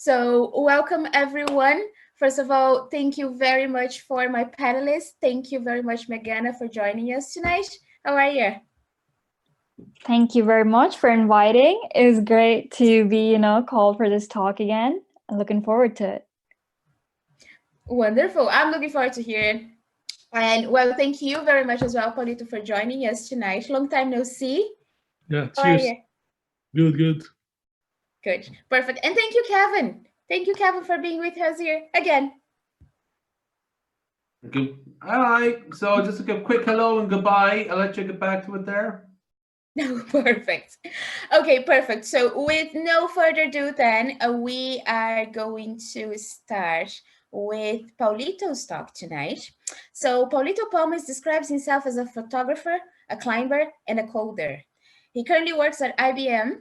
So welcome everyone. First of all, thank you very much for my panelists. Thank you very much, Meghana, for joining us tonight. How are you? Thank you very much for inviting. It was great to be, called for this talk again. I'm looking forward to it. Wonderful. I'm looking forward to hearing. And well, thank you very much as well, Paulito, for joining us tonight. Long time no see. Yeah, cheers. Good. Good. Perfect. And thank you, Kevin. Thank you, Kevin, for being with us here again. Good. All right. So just a quick hello and goodbye. I'll let you get back to it there. Perfect. Okay, perfect. So with no further ado then, we are going to start with Paulito's talk tonight. So Paulito Palmas describes himself as a photographer, a climber, and a coder. He currently works at IBM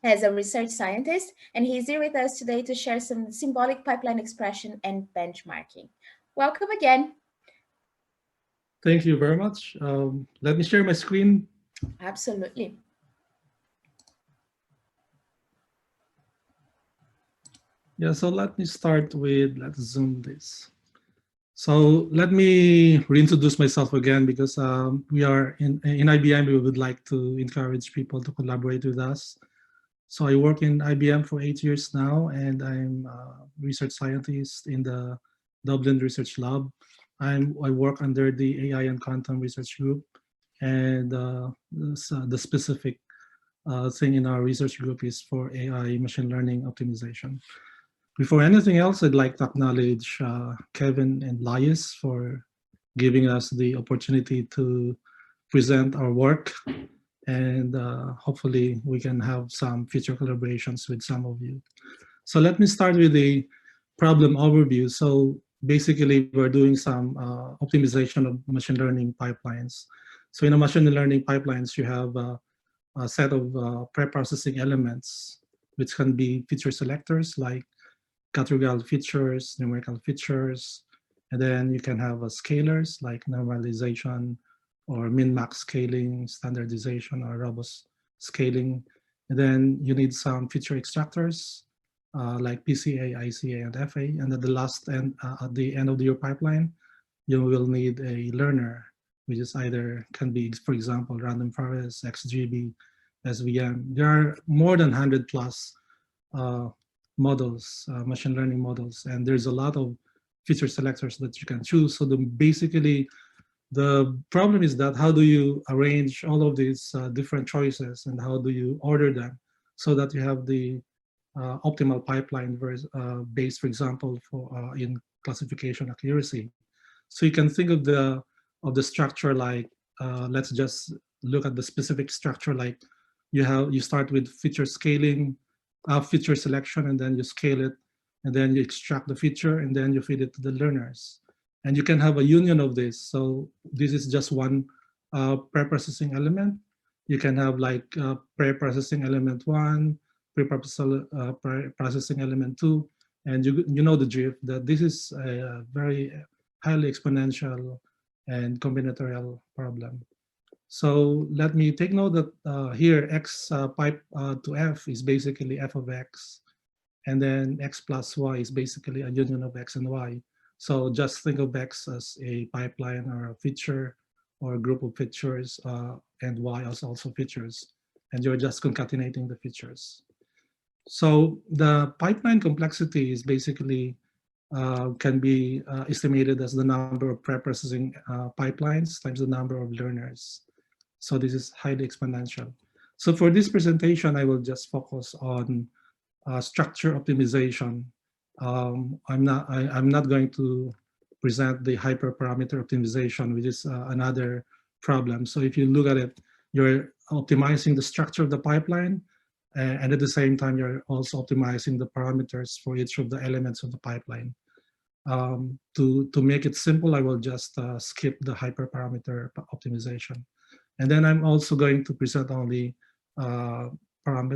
as a research scientist, and he's here with us today to share some symbolic pipeline expression and benchmarking. Welcome again. Thank you very much. Let me share my screen. Absolutely. Yeah, so let me start with, let's zoom this. So let me reintroduce myself again, because we are in IBM, we would like to encourage people to collaborate with us. So I work in IBM for 8 years now, and I'm a research scientist in the Dublin Research Lab. I work under the AI and Quantum Research Group, and the specific thing in our research group is for AI machine learning optimization. Before anything else, I'd like to acknowledge Kevin and Laius for giving us the opportunity to present our work, and hopefully we can have some future collaborations with some of you. So let me start with the problem overview. So basically, we're doing some optimization of machine learning pipelines. So in a machine learning pipelines, you have a set of preprocessing elements, which can be feature selectors like categorical features, numerical features, and then you can have scalars like normalization or min-max scaling, standardization, or robust scaling. And then you need some feature extractors like PCA, ICA, and FA. And at the last end, at the end of your pipeline, you will need a learner, which is either can be, for example, random forest, XGB, SVM. There are more than 100 plus models, machine learning models, and there's a lot of feature selectors that you can choose. So basically, the problem is that how do you arrange all of these different choices, and how do you order them so that you have the optimal pipeline based, for example, for in classification accuracy. So you can think of the structure like let's just look at the specific structure, like you start with feature scaling, feature selection, and then you scale it, and then you extract the feature, and then you feed it to the learners. And you can have a union of this. So this is just one preprocessing element. You can have like preprocessing element 1, preprocessing element 2, and you know the drift that this is a very highly exponential and combinatorial problem. So let me take note that here x pipe to f is basically f of x, and then x plus y is basically a union of x and y. So just think of x as a pipeline or a feature or a group of features, and y as also features, and you're just concatenating the features. So the pipeline complexity is basically can be estimated as the number of preprocessing pipelines times the number of learners. So this is highly exponential. So for this presentation, I will just focus on structure optimization. I'm not going to present the hyperparameter optimization, which is another problem. So if you look at it, you're optimizing the structure of the pipeline, and at the same time, you're also optimizing the parameters for each of the elements of the pipeline. To make it simple, I will just skip the hyperparameter optimization. And then I'm also going to present only pipeline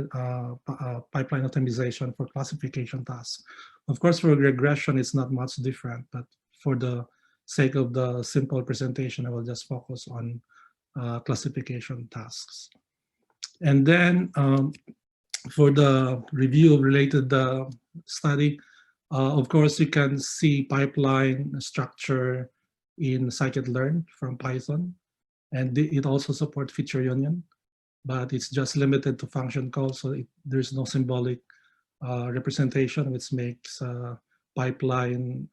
optimization for classification tasks. Of course, for regression, it's not much different, but for the sake of the simple presentation, I will just focus on classification tasks. And then for the review of related study. Of course, you can see pipeline structure in scikit-learn from Python, and it also supports feature union, but it's just limited to function calls, so there's no symbolic representation, which makes pipeline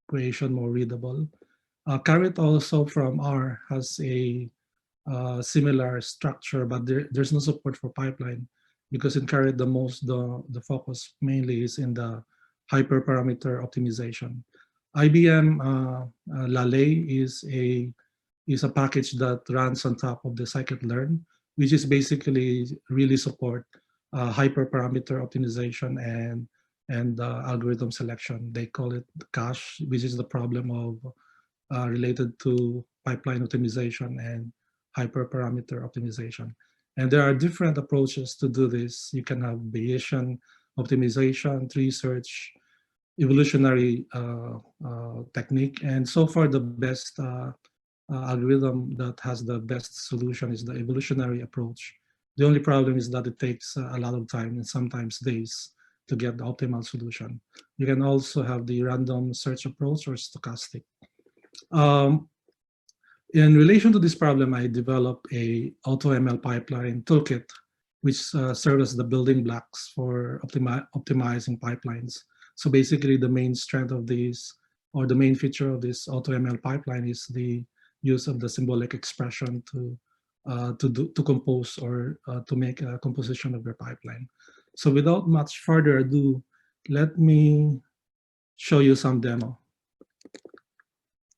creation more readable. Caret also from R has a similar structure, but there's no support for pipeline because in Caret the focus mainly is in the hyperparameter optimization. IBM Lale is a package that runs on top of the scikit-learn, which is basically really support hyperparameter optimization and algorithm selection. They call it cache, which is the problem of related to pipeline optimization and hyperparameter optimization. And there are different approaches to do this. You can have Bayesian optimization, tree search, evolutionary technique. And so far, the best algorithm that has the best solution is the evolutionary approach. The only problem is that it takes a lot of time and sometimes days to get the optimal solution. You can also have the random search approach or stochastic. Um, in relation to this problem, I developed a AutoML pipeline toolkit, which serves as the building blocks for optimizing pipelines. So basically, the main strength of this, or the main feature of this AutoML pipeline, is the use of the symbolic expression to compose or to make a composition of your pipeline. So without much further ado, let me show you some demo.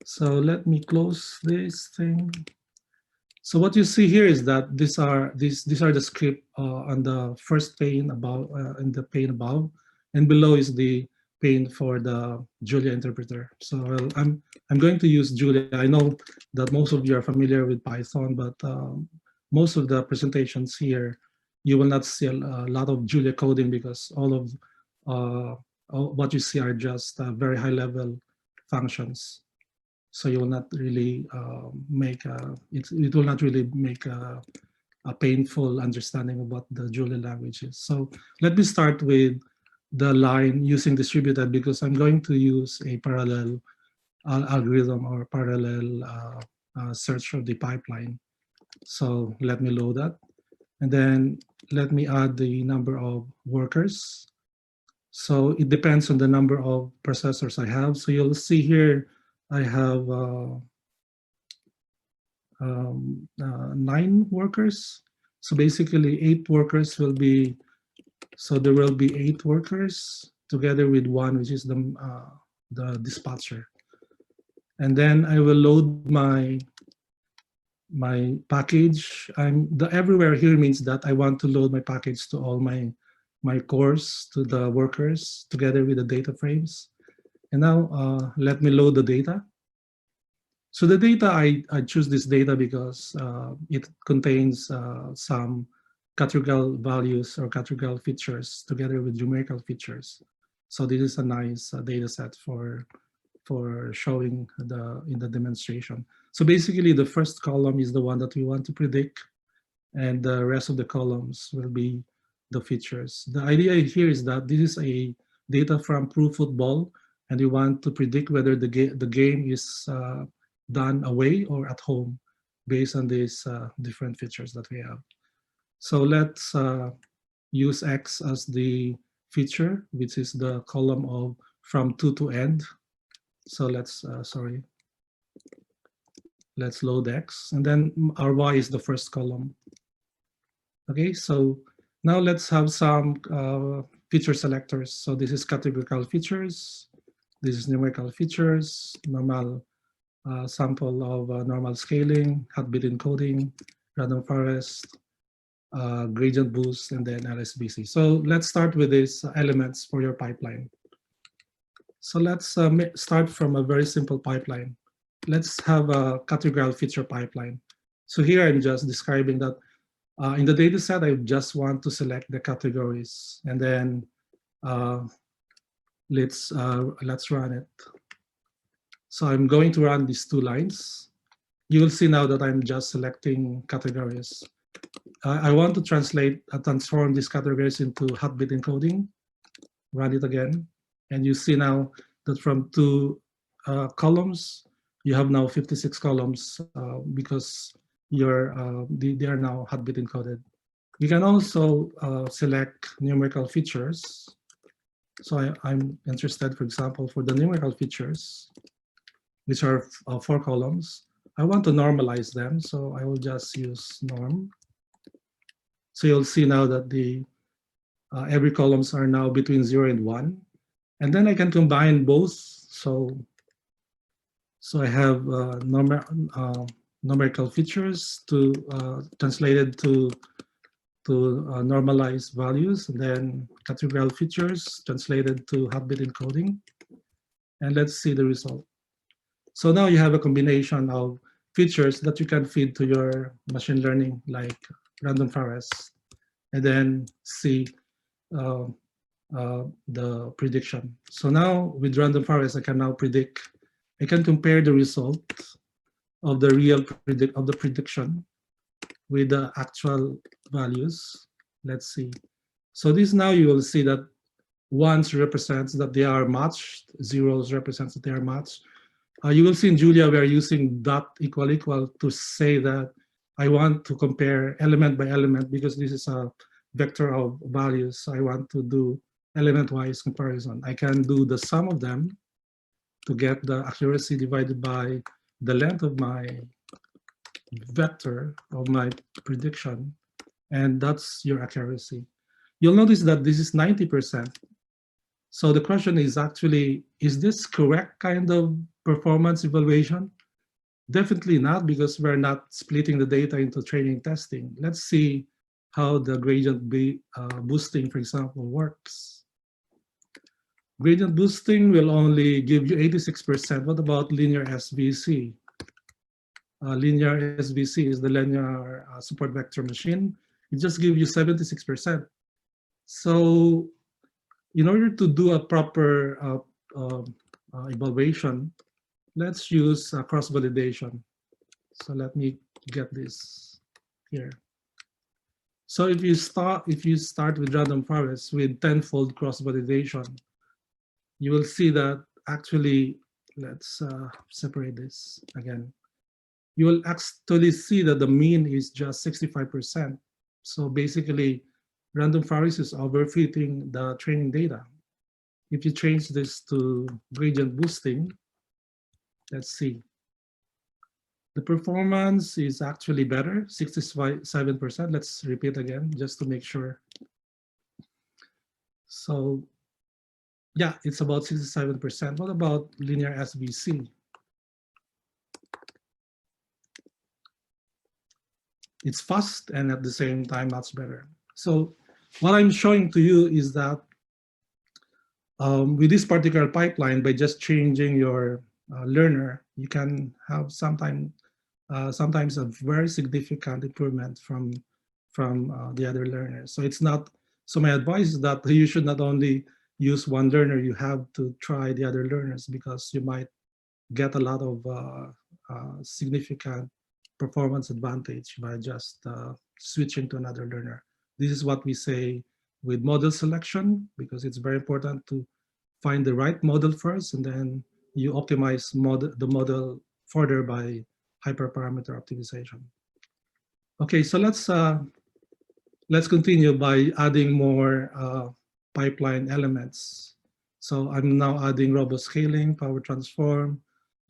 So let me close this thing. So what you see here is that these are the script on the first pane above, in the pane above, and below is the pane for the Julia interpreter. So I'm going to use Julia. I know that most of you are familiar with Python, but most of the presentations here, you will not see a lot of Julia coding because all what you see are just very high level functions. So you will not really it will not really make a painful understanding of what the Julia language is. So let me start with the line using distributed because I'm going to use a parallel algorithm or parallel search of the pipeline. So let me load that. And then let me add the number of workers. So it depends on the number of processors I have. So you'll see here, I have 9 workers. So basically 8 workers will be, so there will be 8 workers together with 1, which is the dispatcher. And then I will load my package. The everywhere here means that I want to load my package to all my cores, to the workers together with the data frames. And now let me load the data. So the data, I choose this data because it contains some categorical values or categorical features together with numerical features. So this is a nice data set for showing in the demonstration. So basically the first column is the one that we want to predict, and the rest of the columns will be the features. The idea here is that this is a data from Pro Football, and we want to predict whether the game is done away or at home based on these different features that we have. So let's use X as the feature, which is the column of from to to end. So let's let's load X, and then our Y is the first column. Okay, so now let's have some feature selectors. So this is categorical features, this is numerical features, normal sample of normal scaling, heartbeat encoding, random forest, gradient boost, and then LSBC. So let's start with these elements for your pipeline. So let's start from a very simple pipeline. Let's have a categorical feature pipeline. So here I'm just describing that in the data set, I just want to select the categories, and then let's run it. So I'm going to run these 2 lines. You will see now that I'm just selecting categories. I want to transform these categories into heartbeat encoding. run it again, and you see now that from 2 columns, you have now 56 columns because they are now heartbeat encoded. You can also select numerical features. So I'm interested, for example, for the numerical features, which are 4 columns. I want to normalize them, so I will just use norm. So you'll see now that the every columns are now between 0 and 1. And then I can combine both. So I have numerical features to translated to normalized values, and then categorical features translated to heartbeat encoding. And let's see the result. So now you have a combination of features that you can feed to your machine learning, like random forest, and then see the prediction. So now with random forest, I can now predict. I can compare the result of the prediction with the actual values. Let's see. So this now you will see that ones represents that they are matched, zeros represents that they are matched. You will see in Julia we are using dot equal equal to say that I want to compare element by element because this is a vector of values. So I want to do element-wise comparison. I can do the sum of them to get the accuracy divided by the length of my vector of my prediction, and that's your accuracy. You'll notice that this is 90%. So the question is actually, is this correct kind of performance evaluation? Definitely not, because we're not splitting the data into training and testing. Let's see how the gradient boosting, for example, works. Gradient boosting will only give you 86%. What about linear SVC? Linear SVC is the linear support vector machine. It just gives you 76%. So in order to do a proper evaluation, let's use cross-validation. So let me get this here. So if you start with random forest with 10-fold cross-validation, you will see that actually, let's separate this again. You will actually see that the mean is just 65%. So basically, random forest is overfitting the training data. If you change this to gradient boosting, let's see. The performance is actually better, 67%. Let's repeat again, just to make sure. So yeah, it's about 67%. What about linear SVC? It's fast and at the same time much better. So what I'm showing to you is that with this particular pipeline, by just changing your learner, you can have sometimes a very significant improvement from the other learners. So it's not. So my advice is that you should not only use one learner, you have to try the other learners because you might get a lot of significant performance advantage by just switching to another learner. This is what we say with model selection, because it's very important to find the right model first, and then you optimize the model further by hyperparameter optimization. Okay, so let's continue by adding more pipeline elements. So I'm now adding robust scaling, power transform,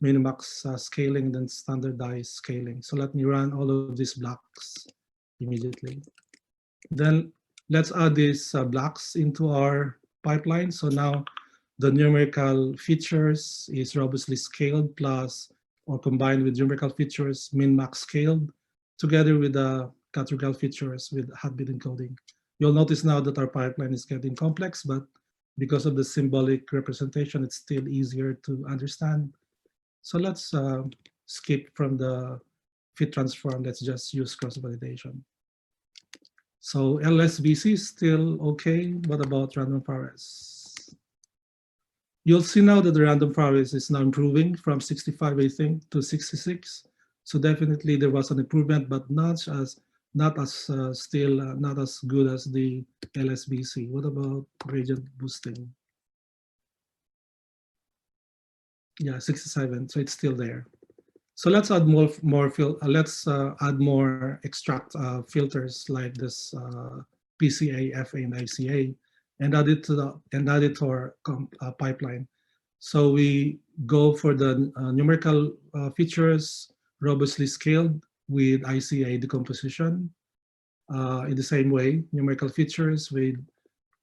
minimax scaling, then standardized scaling. So let me run all of these blocks immediately. Then let's add these blocks into our pipeline. So now the numerical features is robustly scaled plus or combined with numerical features min-max scaled together with the categorical features with heartbeat encoding. You'll notice now that our pipeline is getting complex, but because of the symbolic representation, it's still easier to understand. So let's skip from the fit transform. Let's just use cross-validation. So LSVC is still okay. What about random forest? You'll see now that the random forest is now improving from 65, I think, to 66. So definitely there was an improvement, but not as not as still not as good as the LSBC. What about gradient boosting? Yeah, 67. So it's still there. So let's add let's add more extract filters like this PCA, FA, and ICA, and add it to our pipeline. So we go for the numerical features robustly scaled with ICA decomposition. In the same way, numerical features with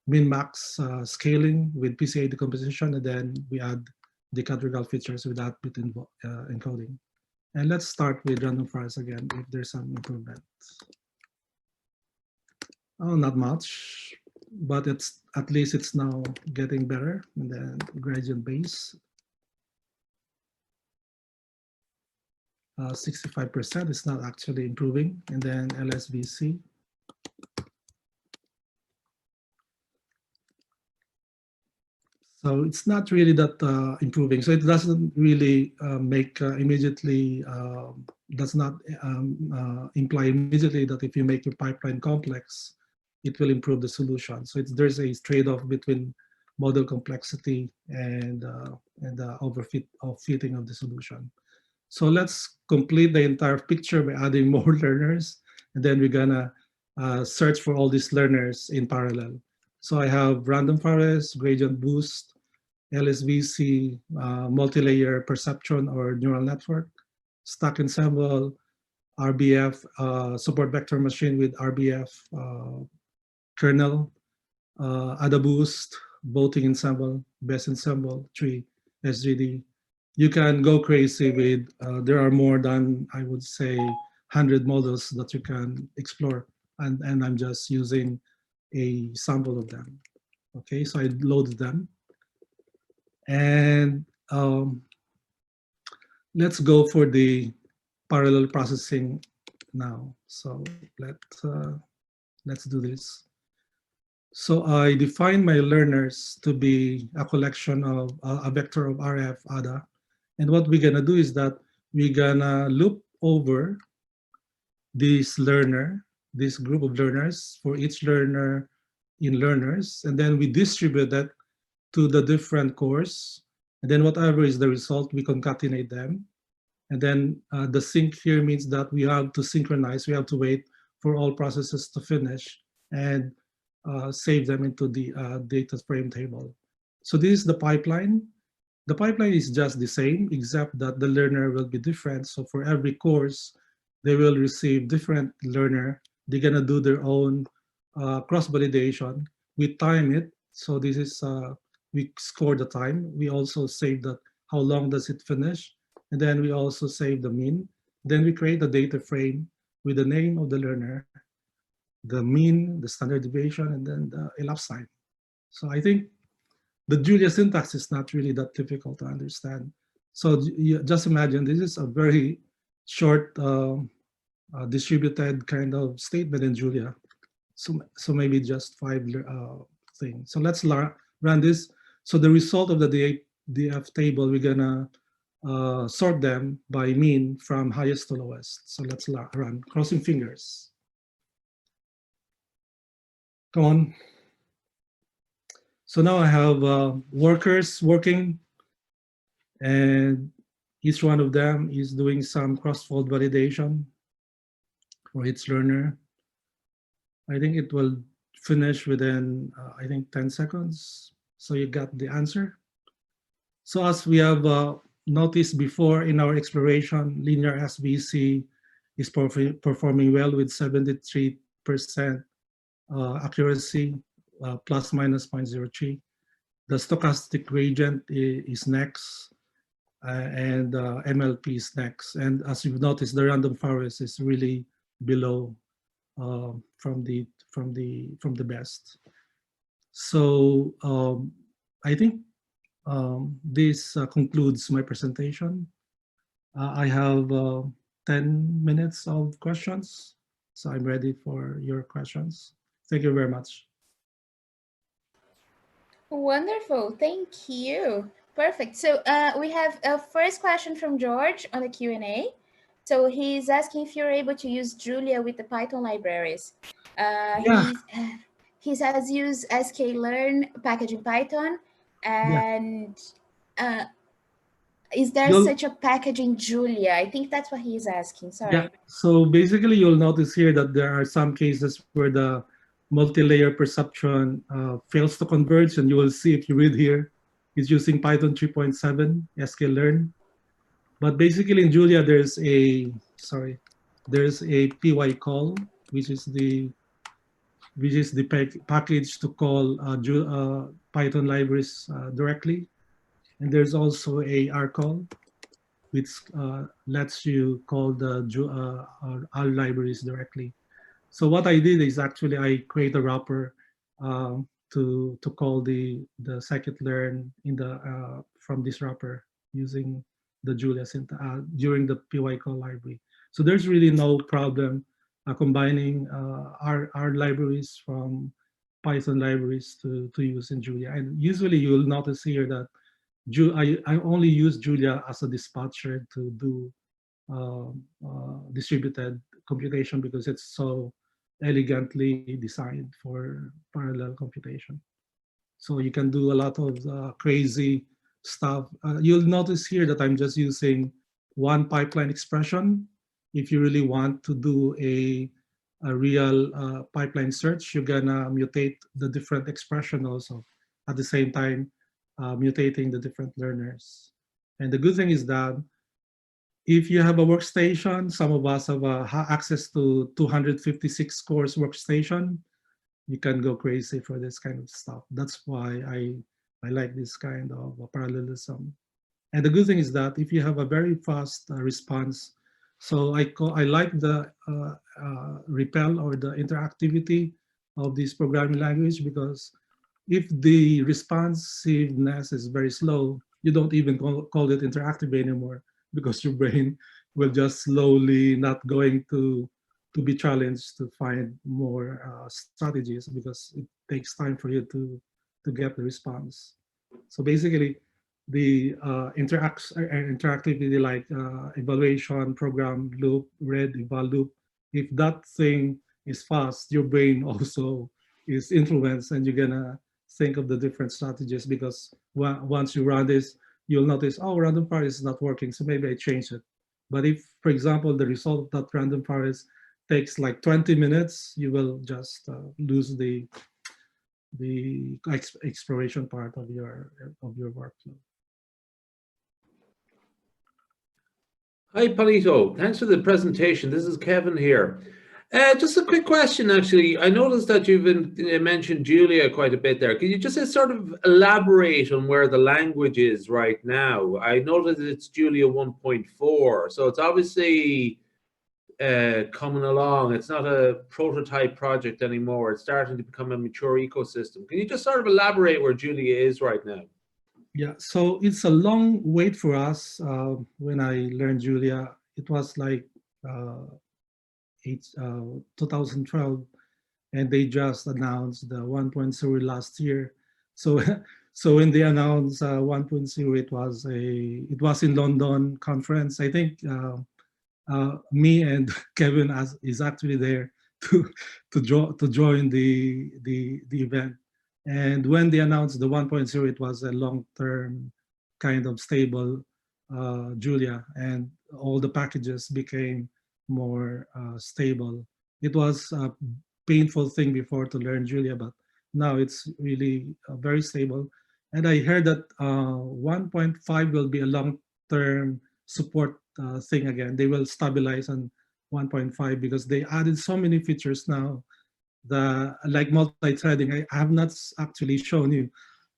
min-max scaling with PCA decomposition, and then we add the categorical features with that bit encoding. And let's start with random forest again, if there's some improvement. Oh, not much, but it's at least it's now getting better. And then gradient base, 65%. It's not actually improving. And then LSVC. So it's not really that improving. So it doesn't really make immediately, does not imply immediately that if you make your pipeline complex, it will improve the solution. So there's a trade-off between model complexity and the fitting of the solution. So let's complete the entire picture by adding more learners, and then we're gonna search for all these learners in parallel. So I have random forest, gradient boost, LSVC, multi-layer perceptron or neural network, stack ensemble, RBF, support vector machine with RBF kernel, adaboost, voting ensemble, best ensemble, tree, SGD. You can go crazy with, there are more than, I would say, 100 models that you can explore. And I'm just using a sample of them. Okay, so I loaded them. And let's go for the parallel processing now. So let's do this. So I define my learners to be a collection of a vector of RF ADA. And what we're gonna do is that we're gonna loop over this learner, this group of learners for each learner in learners, and then we distribute that to the different cores. And then whatever is the result, we concatenate them. And then the sync here means that we have to synchronize, we have to wait for all processes to finish and save them into the data frame table. So this is the pipeline. The pipeline is just the same, except that the learner will be different. So for every course, they will receive different learner. They're gonna do their own cross-validation. We time it. So this is, we score the time. We also save that, how long does it finish? And then we also save the mean. Then we create a data frame with the name of the learner, the mean, the standard deviation, and then the elapsed time. So I think the Julia syntax is not really that difficult to understand. So you just imagine this is a very short distributed kind of statement in Julia. So maybe just 5 things. So let's run this. So the result of the DF table, we're gonna sort them by mean from highest to lowest. So let's run, crossing fingers. Come on. So now I have workers working, and each one of them is doing some cross-fold validation for each learner. I think it will finish within, I think, 10 seconds. So you got the answer. So as we have noticed before in our exploration, linear SVC is performing well with 73% accuracy, plus minus 0.03. The stochastic gradient is next, and MLP is next. And as you've noticed, the random forest is really below from the best. So I think this concludes my presentation. I have 10 minutes of questions, so I'm ready for your questions. Thank you very much. Wonderful, thank you. Perfect. So we have a first question from George on the Q&A. So he's asking if you're able to use Julia with the Python libraries. Yeah, He has used sklearn package in Python, yeah, and uh, is there you'll such a package in Julia? I think that's what he's asking. yeah. Sorry. So basically, you'll notice here that there are some cases where the multi-layer perception fails to converge, and you will see if you read here, it's using Python 3.7 sklearn. But basically, in Julia, there's a py call, which is the package to call Python libraries directly. And there's also a R call, which lets you call the our libraries directly. So what I did is actually I create a wrapper to call the scikit-learn in the from this wrapper using the Julia during the py call library. So there's really no problem combining our libraries from Python libraries to use in Julia. And usually you'll notice here that I only use Julia as a dispatcher to do distributed computation because it's so elegantly designed for parallel computation. So you can do a lot of crazy stuff. You'll notice here that I'm just using one pipeline expression. If you really want to do a real pipeline search, you're gonna mutate the different expression also at the same time mutating the different learners. And the good thing is that if you have a workstation, some of us have access to 256 scores workstation, you can go crazy for this kind of stuff. That's why I like this kind of parallelism. And the good thing is that if you have a very fast response, so I like the repel or the interactivity of this programming language because if the responsiveness is very slow, you don't even call it interactive anymore because your brain will just slowly not going to be challenged to find more strategies because it takes time for you to get the response. So basically, the interactivity like evaluation, program loop, read, eval loop, if that thing is fast, your brain also is influenced and you're gonna think of the different strategies because once you run this, you'll notice, oh, random forest is not working, so maybe I change it. But if, for example, the result of that random forest takes like 20 minutes, you will just lose the exploration part of your workflow. Hi, Paulito. Thanks for the presentation. This is Kevin here. Just a quick question, actually. I noticed that you've mentioned Julia quite a bit there. Can you just sort of elaborate on where the language is right now? I noticed it's Julia 1.4, so it's obviously coming along. It's not a prototype project anymore. It's starting to become a mature ecosystem. Can you just sort of elaborate where Julia is right now? Yeah, so it's a long wait for us. When I learned Julia, it was like 2012, and they just announced the 1.0 last year. So, so when they announced 1.0, it was in London conference. I think me and Kevin is actually there to to join the event. And when they announced the 1.0, it was a long-term kind of stable Julia, and all the packages became more stable. It was a painful thing before to learn Julia, but now it's really very stable. And I heard that 1.5 will be a long-term support thing again. They will stabilize on 1.5 because they added so many features now. The like multi-threading. I have not actually shown you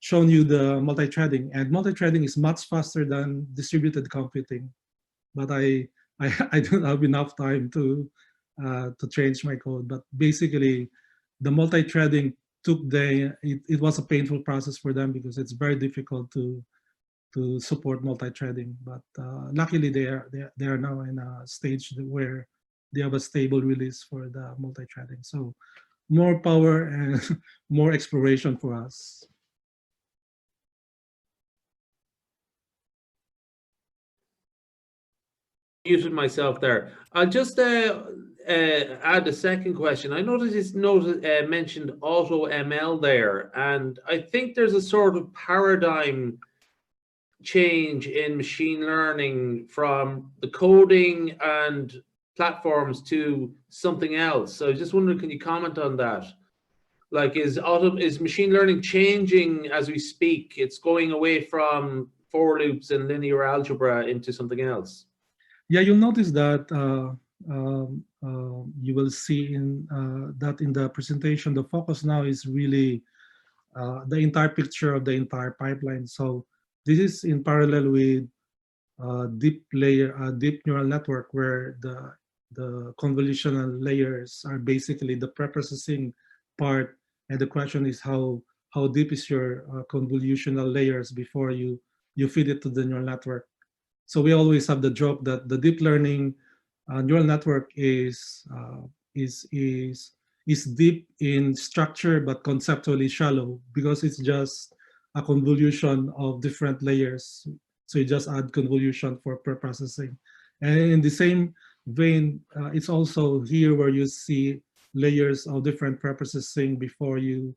the multi-threading, and multi-threading is much faster than distributed computing. But I don't have enough time to change my code. But basically, the multi-threading it was a painful process for them because it's very difficult to support multi-threading. But luckily, they are now in a stage where they have a stable release for the multi-threading. So more power and more exploration for us. muted myself there. I'll just add a second question. I noticed it's mentioned auto ML there, and I think there's a sort of paradigm change in machine learning from the coding and platforms to something else. So I just wondering, can you comment on that? Like, is machine learning changing as we speak? It's going away from for loops and linear algebra into something else. Yeah, you'll notice that you will see in that in the presentation, the focus now is really the entire picture of the entire pipeline. So this is in parallel with deep neural network, where the convolutional layers are basically the preprocessing part, and the question is how deep is your convolutional layers before you feed it to the neural network. So we always have the joke that the deep learning neural network is is is deep in structure but conceptually shallow, because it's just a convolution of different layers. So you just add convolution for preprocessing. And in the same vein, it's also here where you see layers of different preprocessing before you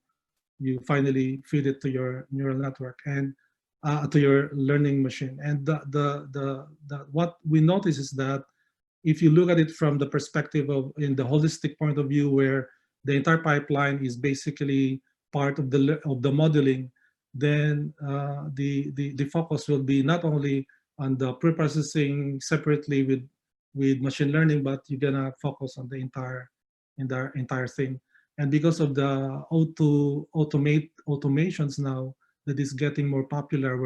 finally feed it to your neural network and to your learning machine. And what we notice is that if you look at it from the perspective of in the holistic point of view, where the entire pipeline is basically part of the modeling, then the focus will be not only on the pre-processing separately with machine learning, but you're gonna focus on the entire thing. And because of the automations now that is getting more popular,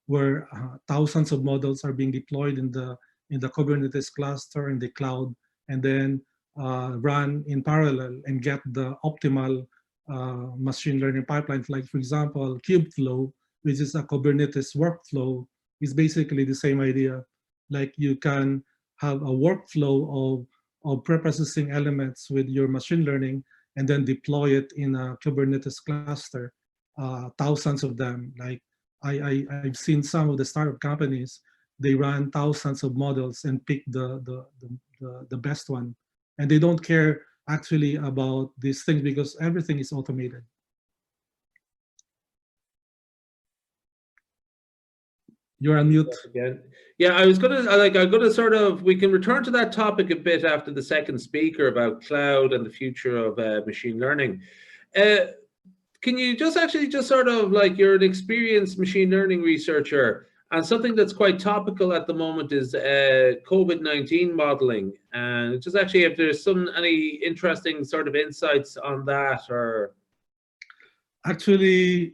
where thousands of models are being deployed in the Kubernetes cluster in the cloud, and then run in parallel and get the optimal machine learning pipelines. Like, for example, Kubeflow, which is a Kubernetes workflow, is basically the same idea. Like, you can have a workflow of preprocessing elements with your machine learning, and then deploy it in a Kubernetes cluster, thousands of them. Like, I've seen some of the startup companies, they run thousands of models and pick the best one. And they don't care actually about these things because everything is automated. You're on mute. Again. Yeah, I'm gonna sort of, we can return to that topic a bit after the second speaker about cloud and the future of machine learning. Can you just sort of, like, you're an experienced machine learning researcher, and something that's quite topical at the moment is COVID-19 modeling, and just actually if there's any interesting sort of insights on that, or actually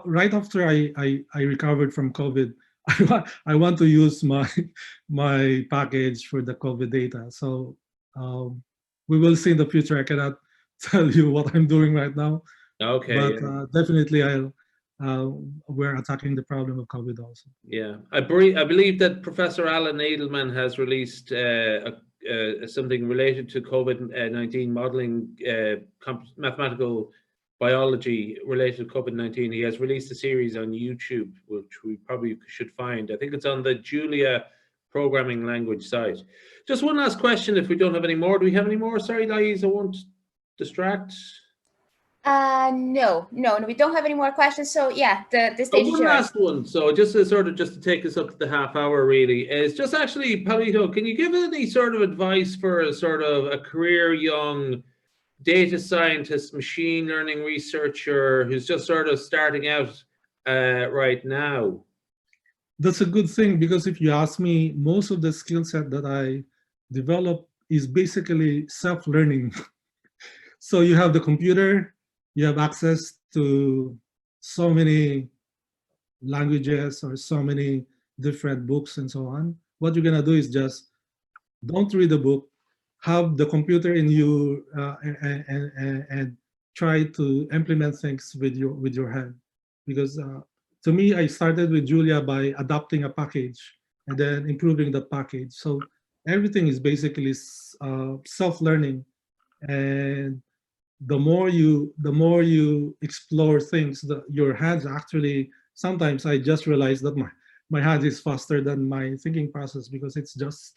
right after I recovered from COVID, I want to use my package for the COVID data. So we will see in the future. I cannot tell you what I'm doing right now. okay, But definitely we're attacking the problem of COVID also. yeah. I believe that Professor Alan Edelman has released something related to COVID-19 modeling, mathematical biology related to COVID-19. He has released a series on YouTube, which we probably should find. I think it's on the Julia programming language site. Just one last question, if we don't have any more. Do we have any more? Sorry, guys, I won't distract. No, we don't have any more questions. So yeah, the stage is One yours. last one. So just to take us up to the half hour, really, is just actually, Paulito, can you give any sort of advice for a career young data scientist, machine learning researcher who's just sort of starting out right now? That's a good thing, because if you ask me, most of the skill set that I develop is basically self-learning. So you have the computer, you have access to so many languages or so many different books and so on. What you're gonna do is just don't read the book, have the computer in you, and try to implement things with your head. Because to me, I started with Julia by adopting a package and then improving the package. So everything is basically self-learning, and the more you explore things, your hands actually, sometimes I just realize that my hand is faster than my thinking process because it's just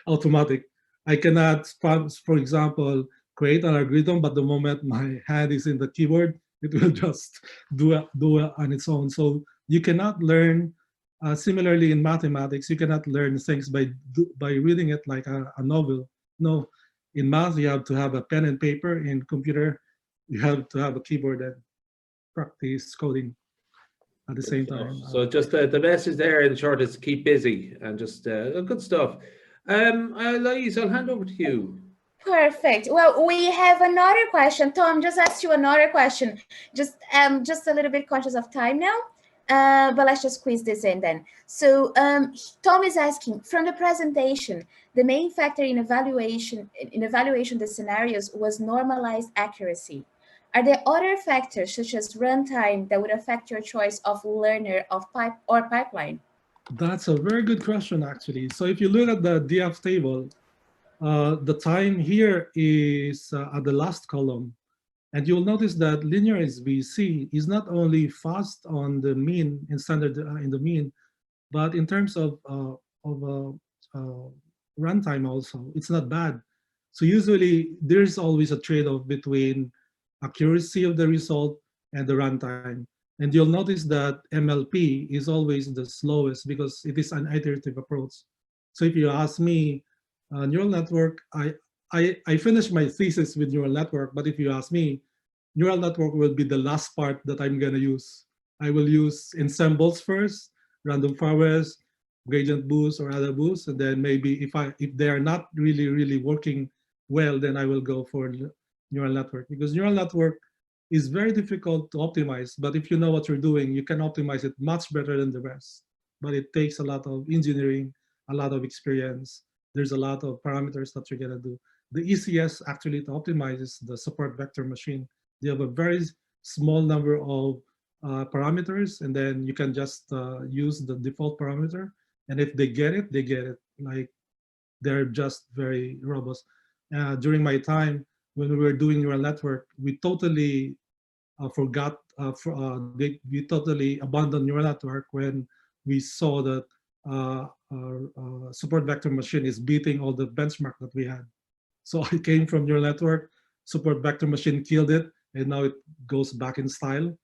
automatic. I cannot, for example, create an algorithm, but the moment my hand is in the keyboard, it will just do it on its own. So you cannot learn. Similarly, in mathematics, you cannot learn things by reading it like a novel. No, in math, you have to have a pen and paper. In computer, you have to have a keyboard and practice coding at the Good same stuff. time. So just the message there in short is keep busy and just good stuff. Louise, I'll hand over to you. Perfect. Well, we have another question. Tom just asked you another question. Just a little bit conscious of time now, but let's just squeeze this in then. So Tom is asking, from the presentation, the main factor in evaluation the scenarios was normalized accuracy. Are there other factors such as runtime that would affect your choice of learner of pipeline? That's a very good question, actually. So if you look at the DF table, the time here is at the last column. And you'll notice that linear SVC is not only fast on the mean in standard in the mean, but in terms of runtime also, it's not bad. So usually there's always a trade-off between accuracy of the result and the runtime. And you'll notice that MLP is always the slowest because it is an iterative approach. So if you ask me, neural network, I finished my thesis with neural network, but if you ask me, neural network will be the last part that I'm gonna use. I will use ensembles first, random forest, gradient boost or adaboost, and then maybe if they are not really working well, then I will go for neural network, because neural network is very difficult to optimize. But if you know what you're doing, you can optimize it much better than the rest. But it takes a lot of engineering, a lot of experience. There's a lot of parameters that you're gonna do. The easiest actually to optimize is the support vector machine. They have a very small number of parameters, and then you can just use the default parameter. And if they get it, they get it. Like, they're just very robust. During my time when we were doing neural network, we totally we totally abandoned neural network when we saw that our support vector machine is beating all the benchmark that we had. So I came from neural network, support vector machine killed it, and now it goes back in style.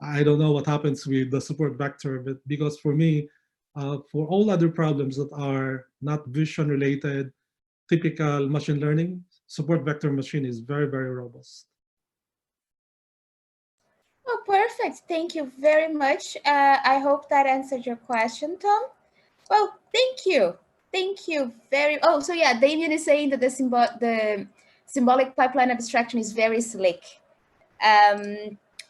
I don't know what happens with the support vector, but because for me, for all other problems that are not vision related, typical machine learning, support vector machine is very robust. Oh, perfect. Thank you very much. I hope that answered your question, Tom. Well, thank you. Thank you very. Oh, so yeah, Damien is saying that the symbolic pipeline abstraction is very slick.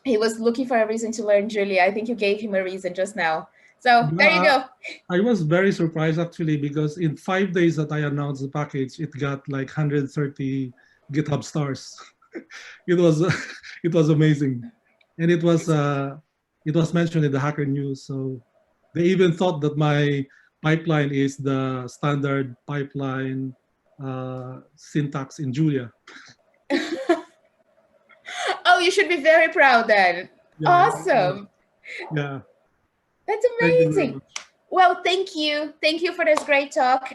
He was looking for a reason to learn Julia. I think you gave him a reason just now. So there you go. I was very surprised actually, because in 5 days that I announced the package, it got like 130 GitHub stars. it was it was amazing, and it was mentioned in the Hacker News. So they even thought that my pipeline is the standard pipeline syntax in Julia. Oh, you should be very proud then. Yeah, Awesome. yeah. That's Thank you very amazing. much. Well, thank you. Thank you for this great talk.